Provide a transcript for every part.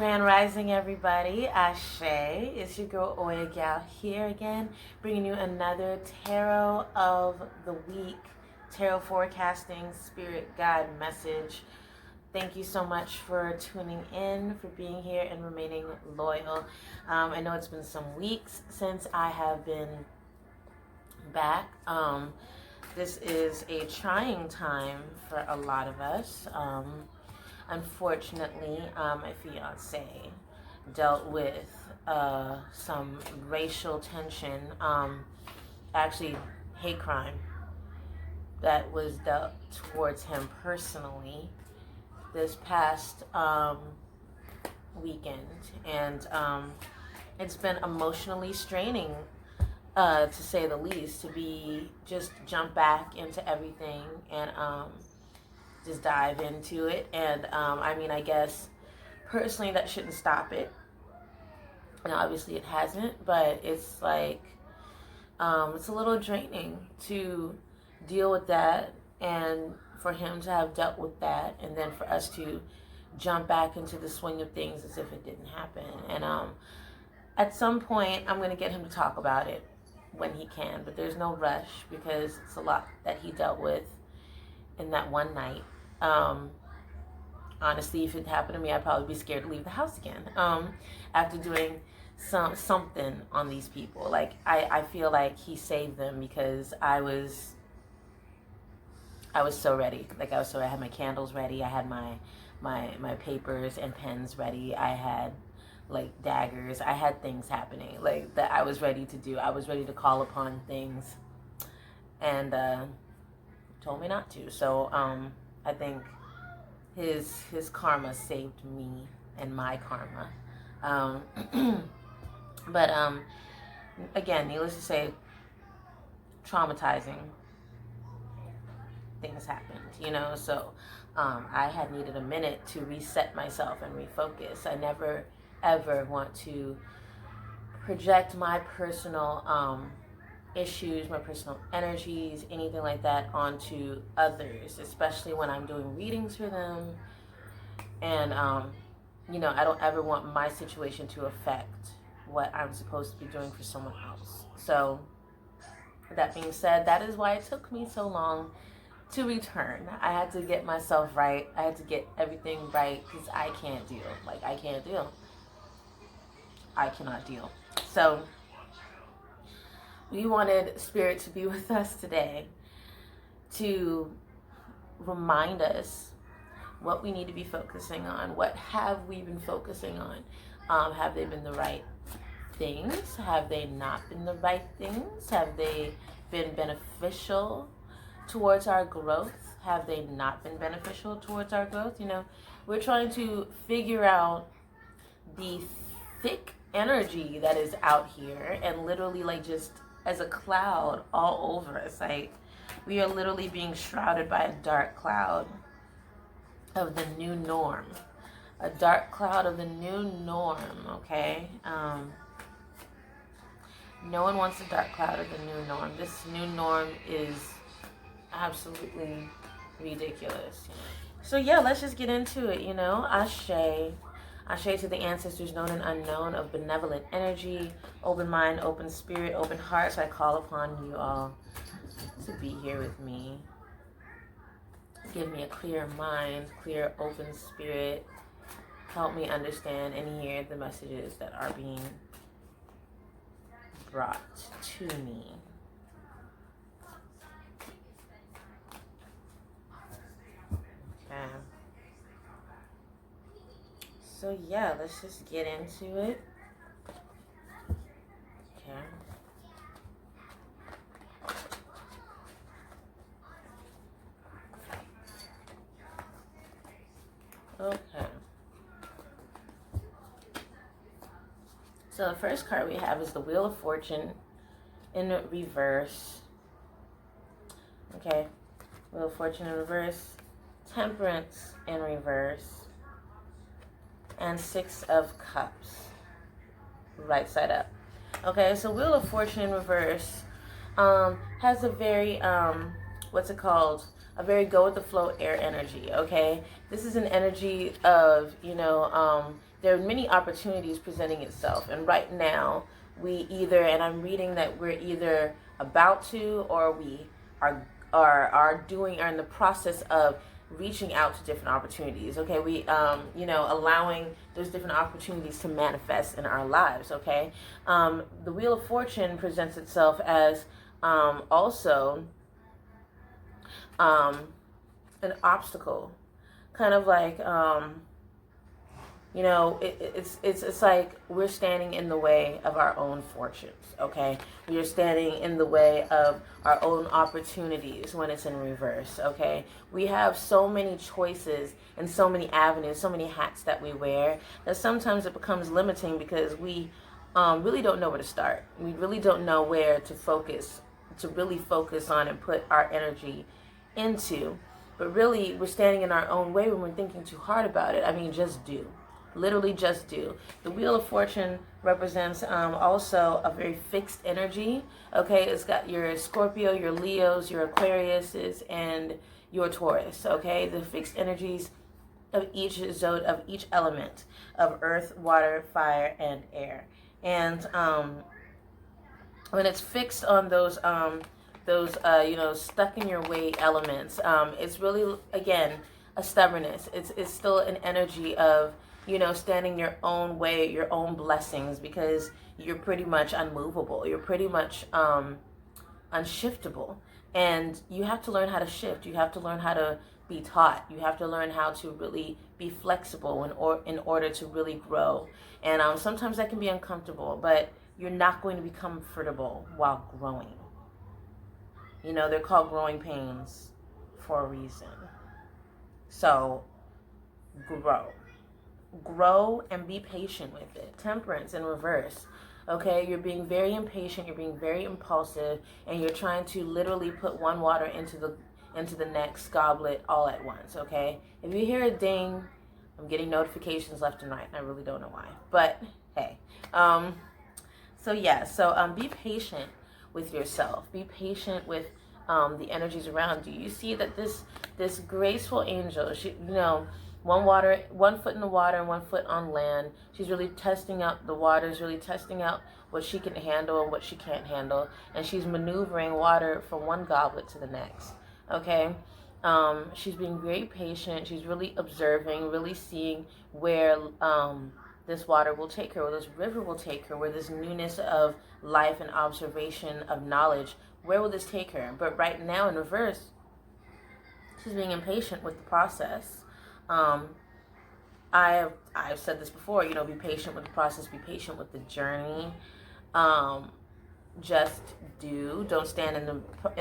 Grand Rising, everybody. Ashe. It's your girl, Gyal, here again, bringing you another Tarot of the Week, Tarot Forecasting Spirit Guide message. Thank you so much for tuning in, for being here, and remaining loyal. I know it's been some weeks since I have been back. This is a trying time for a lot of us. Unfortunately, my fiance dealt with some racial tension, actually hate crime that was dealt towards him personally this past weekend. And it's been emotionally straining, to say the least, to be just jump back into everything and just dive into it. And I guess personally that shouldn't stop it, and obviously it hasn't, but it's like it's a little draining to deal with that, and for him to have dealt with that, and then for us to jump back into the swing of things as if it didn't happen. And at some point I'm going to get him to talk about it when he can, but there's no rush because it's a lot that he dealt with in that one night. Honestly, if it happened to me, I'd probably be scared to leave the house again, after doing something on these people. Like, I feel like he saved them because I was so ready. Like, I had my candles ready, I had my papers and pens ready, I had like daggers, I had things happening like that I was ready to do. I was ready to call upon things, and told me not to. So I think his karma saved me and my karma. But again, needless to say, traumatizing things happened, so I had needed a minute to reset myself and refocus. I never ever want to project my personal issues, my personal energies, anything like that onto others, especially when I'm doing readings for them. And I don't ever want my situation to affect what I'm supposed to be doing for someone else. So that being said, that is why it took me so long to return. I had to get myself right. I had to get everything right because I can't deal. Like, I can't deal. I cannot deal. So we wanted Spirit to be with us today to remind us what we need to be focusing on. What have we been focusing on? Have they been the right things? Have they not been the right things? Have they been beneficial towards our growth? Have they not been beneficial towards our growth? We're trying to figure out the thick energy that is out here, and literally like just as a cloud all over us. Like, we are literally being shrouded by a dark cloud of the new norm. A dark cloud of the new norm, okay? No one wants a dark cloud of the new norm. This new norm is absolutely ridiculous. So yeah, let's just get into it, Ashe. Ashe to the ancestors known and unknown of benevolent energy, open mind, open spirit, open heart. So I call upon you all to be here with me. Give me a clear mind, clear, open spirit. Help me understand and hear the messages that are being brought to me. Okay. So yeah, let's just get into it. Okay. Okay. So the first card we have is the Wheel of Fortune in reverse. Okay. Wheel of Fortune in reverse. Temperance in reverse. And Six of Cups, right side up. Okay, so Wheel of Fortune in reverse has a very, what's it called? A very go with the flow air energy, okay? This is an energy of, there are many opportunities presenting itself. And right now, we either, and I'm reading that we're either about to, or we are doing, are in the process of reaching out to different opportunities. Okay, we allowing those different opportunities to manifest in our lives. Okay, the Wheel of Fortune presents itself as also an obstacle, kind of like it's like we're standing in the way of our own fortunes. Okay, we are standing in the way of our own opportunities when it's in reverse. Okay, we have so many choices and so many avenues, so many hats that we wear, that sometimes it becomes limiting because we really don't know where to start. We really don't know where to focus, to really focus on and put our energy into. But really, we're standing in our own way when we're thinking too hard about it. I mean, just do. Literally just do. The Wheel of Fortune represents also a very fixed energy. Okay, it's got your Scorpio, your Leos, your Aquariuses, and your Taurus. Okay, the fixed energies of each zone, of each element of earth, water, fire, and air. And when it's fixed on those stuck in your way elements, it's really, again, a stubbornness. It's still an energy of standing your own way, your own blessings, because you're pretty much unmovable. You're pretty much unshiftable. And you have to learn how to shift. You have to learn how to be taught. You have to learn how to really be flexible in order to really grow. And sometimes that can be uncomfortable, but you're not going to be comfortable while growing. They're called growing pains for a reason. So, grow and be patient with it. Temperance in reverse. Okay, you're being very impatient, you're being very impulsive, and you're trying to literally put one water into the next goblet all at once. Okay, if you hear a ding, I'm getting notifications left and right, and I really don't know why, but hey. So be patient with yourself. Be patient with the energies around you. You see that this graceful angel, she, one foot in the water and 1 foot on land. She's really testing out the waters, really testing out what she can handle and what she can't handle. And she's maneuvering water from one goblet to the next. Okay? She's being very patient. She's really observing, really seeing where this water will take her, where this river will take her, where this newness of life and observation of knowledge, where will this take her? But right now in reverse, she's being impatient with the process. I've said this before, be patient with the process, be patient with the journey. Just do. Don't stand in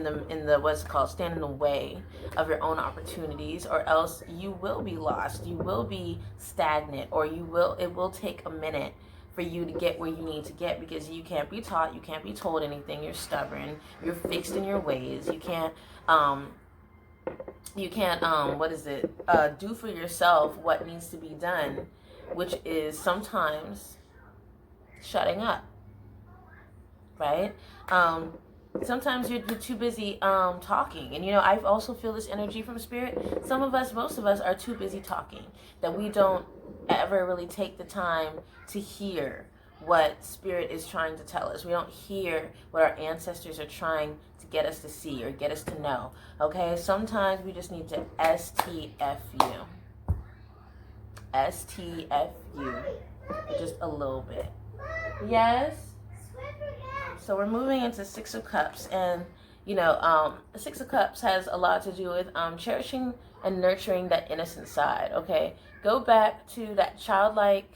the what's called, stand in the way of your own opportunities, or else you will be lost. You will be stagnant, or it will take a minute for you to get where you need to get, because you can't be taught, you can't be told anything. You're stubborn. You're fixed in your ways. You can't do for yourself what needs to be done, which is sometimes shutting up, right? Sometimes you're too busy talking. And I also feel this energy from spirit. Most of us are too busy talking, that we don't ever really take the time to hear what spirit is trying to tell us. We don't hear what our ancestors are trying to get us to see or get us to know. Okay, sometimes we just need to STFU just a little bit. Yes. So we're moving into Six of Cups, and Six of Cups has a lot to do with cherishing and nurturing that innocent side. Okay, go back to that childlike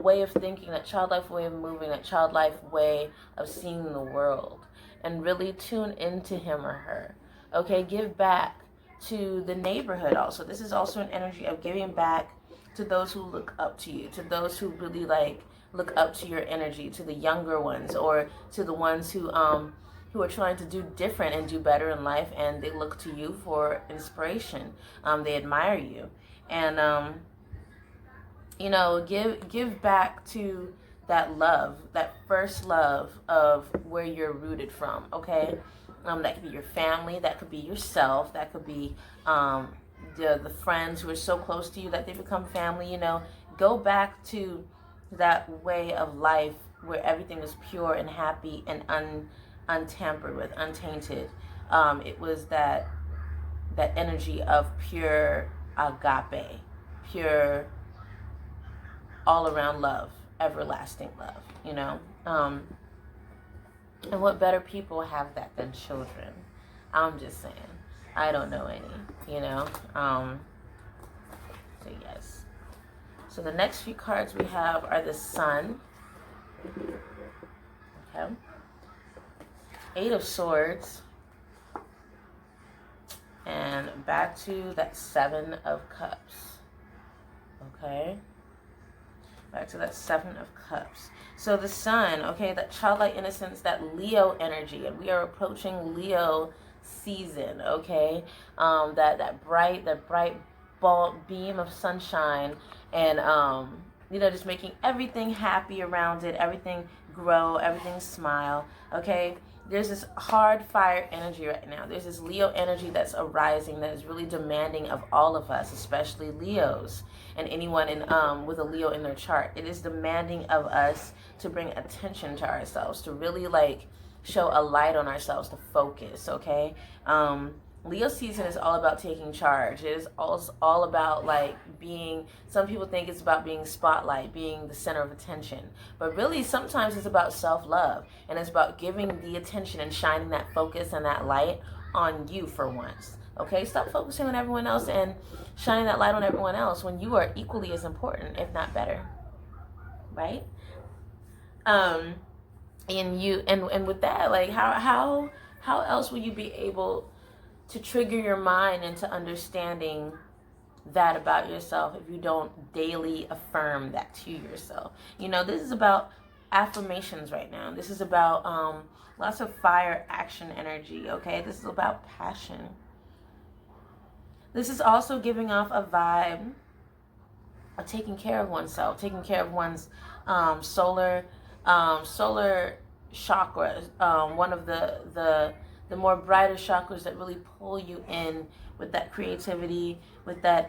way of thinking, that childlike way of moving, that childlike way of seeing the world, and really tune into him or her. Okay, give back to the neighborhood also. This is also an energy of giving back to those who look up to you, to those who really look up to your energy, to the younger ones, or to the ones who are trying to do different and do better in life, and they look to you for inspiration. They admire you, and give back to that love, that first love of where you're rooted from. Okay, that could be your family, that could be yourself, that could be the friends who are so close to you that they become family. go back to that way of life where everything was pure and happy and untampered with, untainted. It was that energy of pure agape, pure all around love, everlasting love, you know. And what better people have that than children? I'm just saying. I don't know any, you know. So yes. So the next few cards we have are the Sun. Okay. 8 of Swords. And back to that 7 of Cups. Okay. Back to that 7 of Cups. So the Sun, okay, that childlike innocence, that Leo energy, and we are approaching Leo season, okay? That bright ball beam of sunshine, and just making everything happy around it, everything grow, everything smile, okay? There's this hard fire energy right now. There's this Leo energy that's arising that is really demanding of all of us, especially Leos and anyone with a Leo in their chart. It is demanding of us to bring attention to ourselves, to really show a light on ourselves, to focus, okay? Leo season is all about taking charge. It is all about being, some people think it's about being spotlight, being the center of attention. But really sometimes it's about self-love, and it's about giving the attention and shining that focus and that light on you for once. Okay, stop focusing on everyone else and shining that light on everyone else when you are equally as important, if not better. Right? And with that, how else will you be able to trigger your mind into understanding that about yourself if you don't daily affirm that to yourself? This is about affirmations right now. This is about lots of fire action energy, okay? This is about passion. This is also giving off a vibe of taking care of oneself, taking care of one's solar chakra, one of the more brighter chakras that really pull you in with that creativity, with that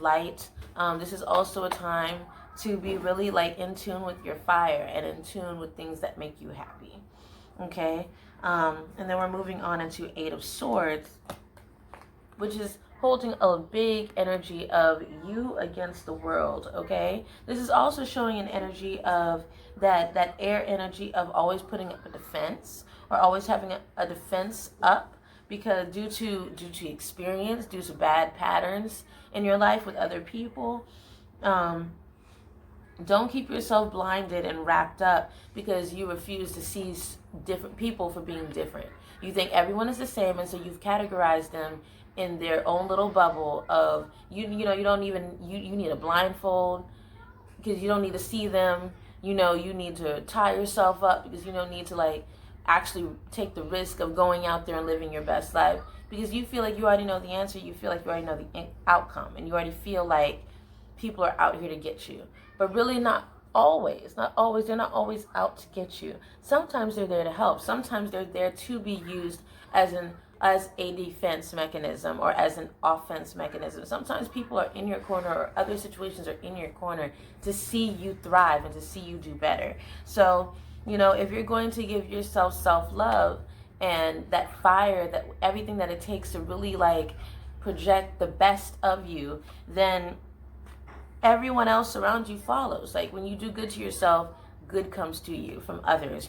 light. This is also a time to be really in tune with your fire and in tune with things that make you happy. Okay? And then we're moving on into 8 of Swords, which is holding a big energy of you against the world, okay? This is also showing an energy of that air energy of always putting up a defense, or always having a defense up, because due to experience, due to bad patterns in your life with other people. Don't keep yourself blinded and wrapped up because you refuse to see different people for being different. You think everyone is the same, and so you've categorized them in their own little bubble of you don't even you need a blindfold because you don't need to see them. You need to tie yourself up because you don't need to actually take the risk of going out there and living your best life, because you feel like you already know the answer. You feel like you already know the outcome, and you already feel like people are out here to get you. But really not always. They're not always out to get you. Sometimes they're there to help. Sometimes they're there to be used as a defense mechanism or as an offense mechanism. Sometimes people are in your corner, or other situations are in your corner to see you thrive and to see you do better. So, if you're going to give yourself self-love and that fire, that everything that it takes to really project the best of you, then everyone else around you follows. When you do good to yourself, good comes to you from others,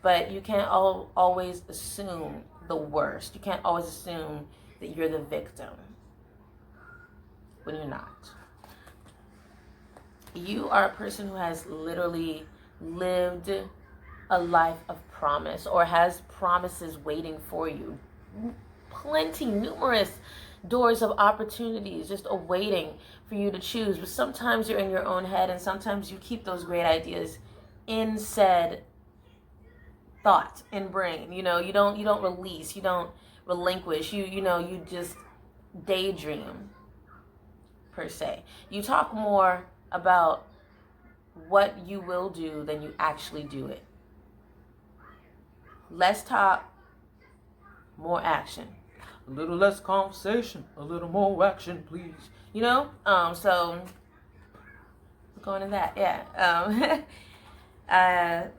But you can't always assume the worst. You can't always assume that you're the victim when you're not. You are a person who has literally lived a life of promise, or has promises waiting for you. Numerous doors of opportunities just awaiting for you to choose. But sometimes you're in your own head, and sometimes you keep those great ideas in said thought and brain. You don't release, you don't relinquish, you just daydream per se. You talk more about what you will do than you actually do it. Less talk, more action. A little less conversation, a little more action, please. So going to that, yeah.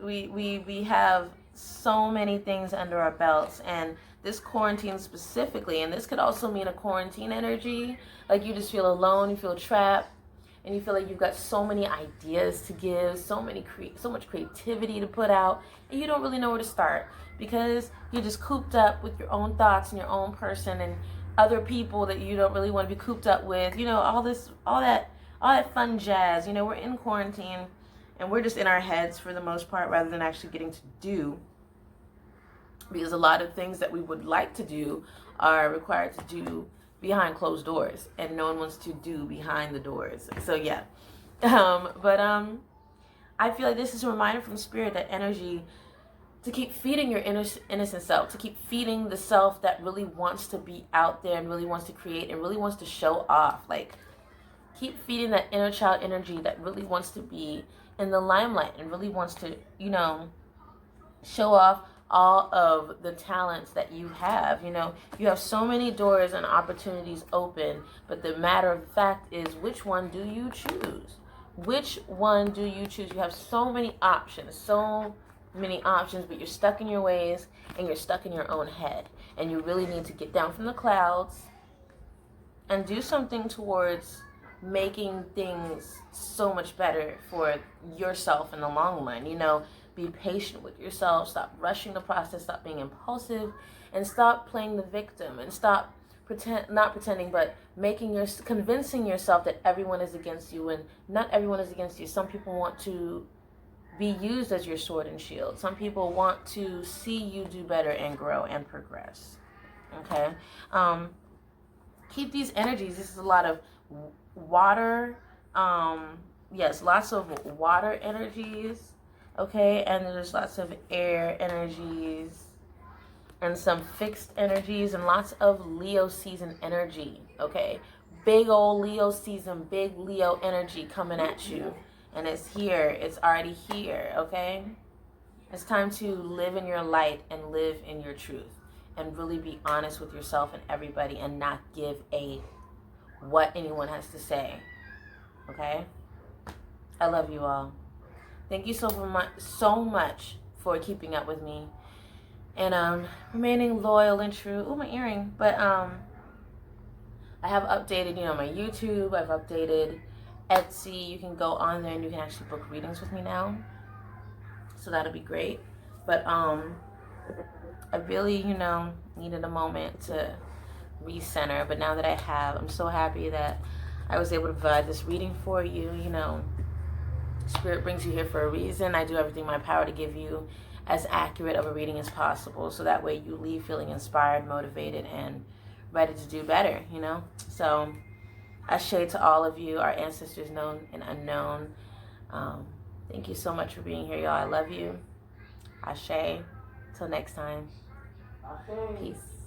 We have so many things under our belts, and this quarantine specifically, and this could also mean a quarantine energy, like you just feel alone, you feel trapped, and you feel like you've got so many ideas to give, so much creativity to put out, and you don't really know where to start because you're just cooped up with your own thoughts and your own person and other people that you don't really want to be cooped up with. All that fun jazz. We're in quarantine and we're just in our heads for the most part rather than actually getting to do, because a lot of things that we would like to do are required to do behind closed doors, and no one wants to do behind the doors. So yeah, but I feel like this is a reminder from Spirit that energy to keep feeding your innocent self, to keep feeding the self that really wants to be out there and really wants to create and really wants to show off. Like, keep feeding that inner child energy that really wants to be in the limelight and really wants to, show off all of the talents that you have. You have so many doors and opportunities open, but the matter of fact is, which one do you choose? Which one do you choose? You have so many options, but you're stuck in your ways and you're stuck in your own head. And you really need to get down from the clouds and do something towards making things so much better for yourself in the long run. Be patient with yourself. Stop rushing the process. Stop being impulsive, and stop playing the victim. And stop not pretending, but convincing yourself that everyone is against you, and not everyone is against you. Some people want to be used as your sword and shield. Some people want to see you do better and grow and progress. Okay, keep these energies. This is a lot of water. Yes, lots of water energies. Okay, and there's lots of air energies and some fixed energies and lots of Leo season energy. Okay, big old Leo season, big Leo energy coming at you, and it's here. It's already here. Okay, it's time to live in your light and live in your truth and really be honest with yourself and everybody, and not give a what anyone has to say. Okay, I love you all. Thank you so much for keeping up with me and remaining loyal and true. Oh, my earring. But I have updated, my YouTube. I've updated Etsy. You can go on there and you can actually book readings with me now. So that'll be great. But I really, needed a moment to recenter. But now that I have, I'm so happy that I was able to provide this reading for you. Spirit brings you here for a reason. I do everything in my power to give you as accurate of a reading as possible, so that way you leave feeling inspired, motivated, and ready to do better, So, ashe to all of you, our ancestors known and unknown. Thank you so much for being here, y'all. I love you. Ashe. Till next time. Peace.